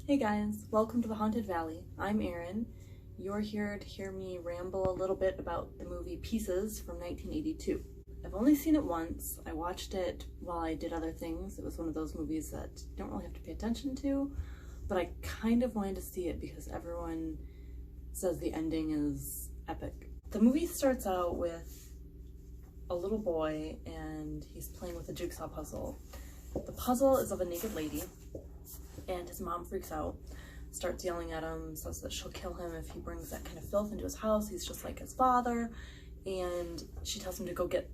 Hey guys, welcome to the Haunted Valley. I'm Erin. You're here to hear me ramble a little bit about the movie Pieces from 1982. I've only seen it once. I watched it while I did other things. It was one of those movies that you don't really have to pay attention to, but I kind of wanted to see it because everyone says the ending is epic. The movie starts out with a little boy and he's playing with a jigsaw puzzle. The puzzle is of a naked lady, and his mom freaks out, starts yelling at him, says that she'll kill him if he brings that kind of filth into his house. He's just like his father. And she tells him to go get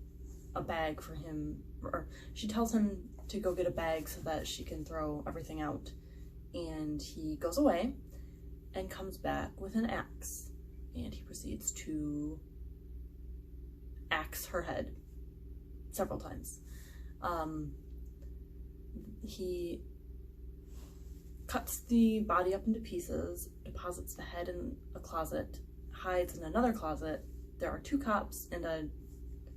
a bag for him, or she tells him to go get a bag so that she can throw everything out. And he goes away and comes back with an axe, and he proceeds to axe her head several times. He cuts the body up into pieces, deposits the head in a closet, hides in another closet. There are two cops and a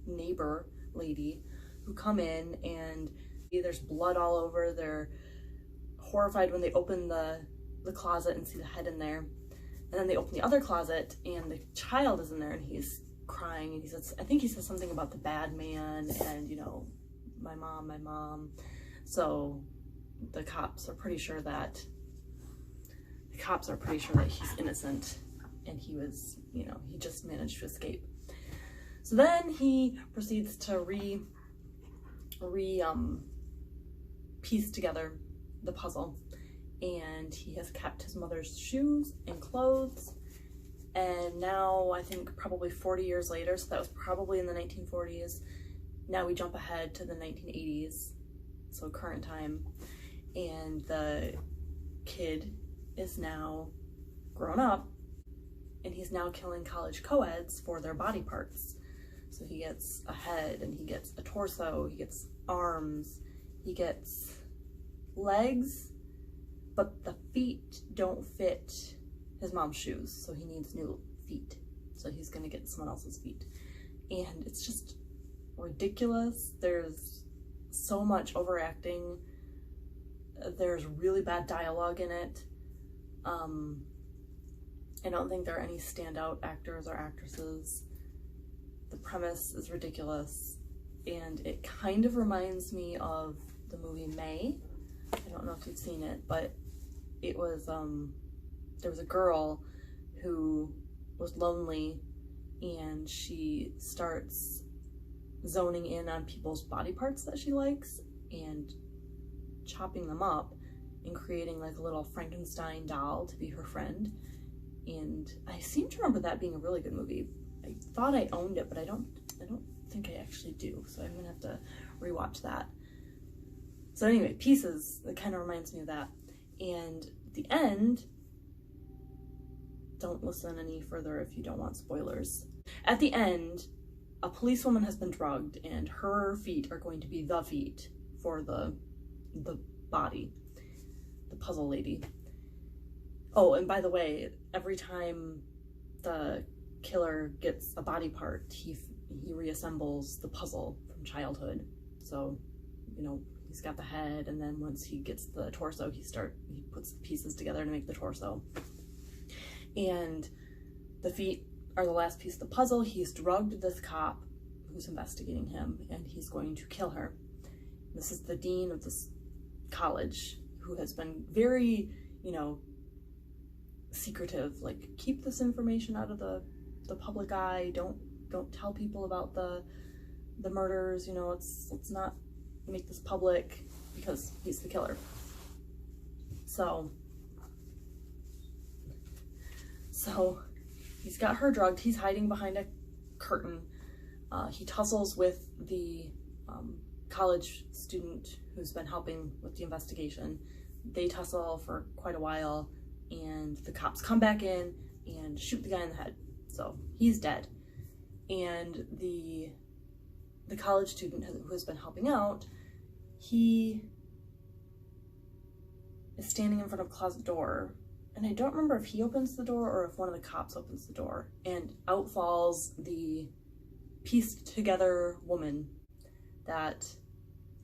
neighbor lady who come in, and there's blood all over. They're horrified when they open the closet and see the head in there. And then they open the other closet and the child is in there, and he's crying, and he says, I think he says something about the bad man and, you know, my mom. So the cops are pretty sure that he's innocent, and he was, you know, he just managed to escape. So then he proceeds to piece together the puzzle, and he has kept his mother's shoes and clothes. And now, I think probably 40 years later, so that was probably in the 1940s. Now we jump ahead to the 1980s, so current time. And the kid is now grown up, and he's now killing college co-eds for their body parts. So he gets a head, and he gets a torso, he gets arms, he gets legs, but the feet don't fit his mom's shoes, so he needs new feet. So he's gonna get someone else's feet. And it's just ridiculous. There's so much overacting. There's really bad dialogue in it. I don't think there are any standout actors or actresses. The premise is ridiculous, and it kind of reminds me of the movie May. I don't know if you've seen it, but it was, there was a girl who was lonely, and she starts zoning in on people's body parts that she likes and chopping them up and creating like a little Frankenstein doll to be her friend. And I seem to remember that being a really good movie. I thought I owned it, but I don't think I actually do, so I'm gonna have to rewatch that. So anyway, Pieces, that kind of reminds me of that. And at the end, don't listen any further if you don't want spoilers. At the end, a policewoman has been drugged, and her feet are going to be the feet for the body, the puzzle lady. Oh, and by the way, every time the killer gets a body part, he reassembles the puzzle from childhood. So, you know, he's got the head, and then once he gets the torso, he puts the pieces together to make the torso. And the feet are the last piece of the puzzle. He's drugged this cop who's investigating him, and he's going to kill her. This is the dean of this college, who has been very, you know, secretive, like, keep this information out of the public eye, don't tell people about the murders, you know, let's not make this public, because he's the killer. So he's got her drugged, he's hiding behind a curtain. He tussles with the college student who's been helping with the investigation. They tussle for quite a while, and the cops come back in and shoot the guy in the head. So he's dead. And the college student who has been helping out, he is standing in front of a closet door, and I don't remember if he opens the door or if one of the cops opens the door, and out falls the pieced together woman that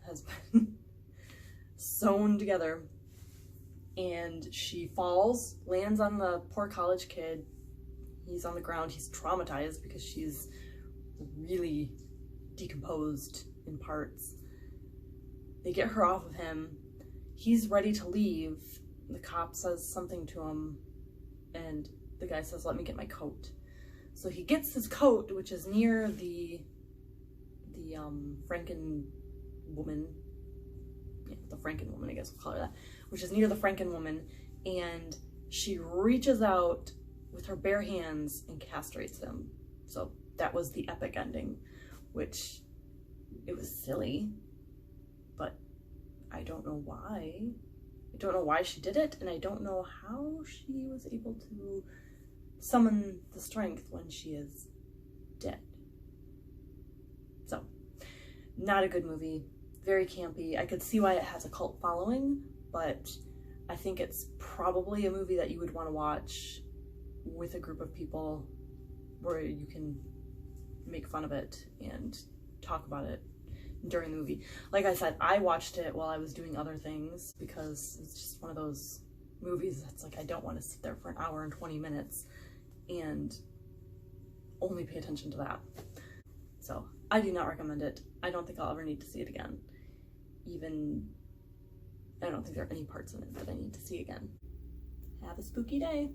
has been sewn together, and she falls, lands on the poor college kid. He's on the ground, he's traumatized because she's really decomposed in parts. They get her off of him. He's ready to leave. The cop says something to him, and the guy says, "Let me get my coat." So he gets his coat, which is near the Franken woman. Yeah, the Franken woman, I guess we'll call her that. Which is near the Franken woman, and she reaches out with her bare hands and castrates him. So that was the epic ending, which it was silly, but I don't know why. I don't know why she did it, and I don't know how she was able to summon the strength when she is dead. So, not a good movie. Very campy. I could see why it has a cult following, but I think it's probably a movie that you would want to watch with a group of people where you can make fun of it and talk about it during the movie. Like I said, I watched it while I was doing other things because it's just one of those movies that's like I don't want to sit there for an hour and 20 minutes and only pay attention to that. So I do not recommend it. I don't think I'll ever need to see it again. I don't think there are any parts in it that I need to see again. Have a spooky day.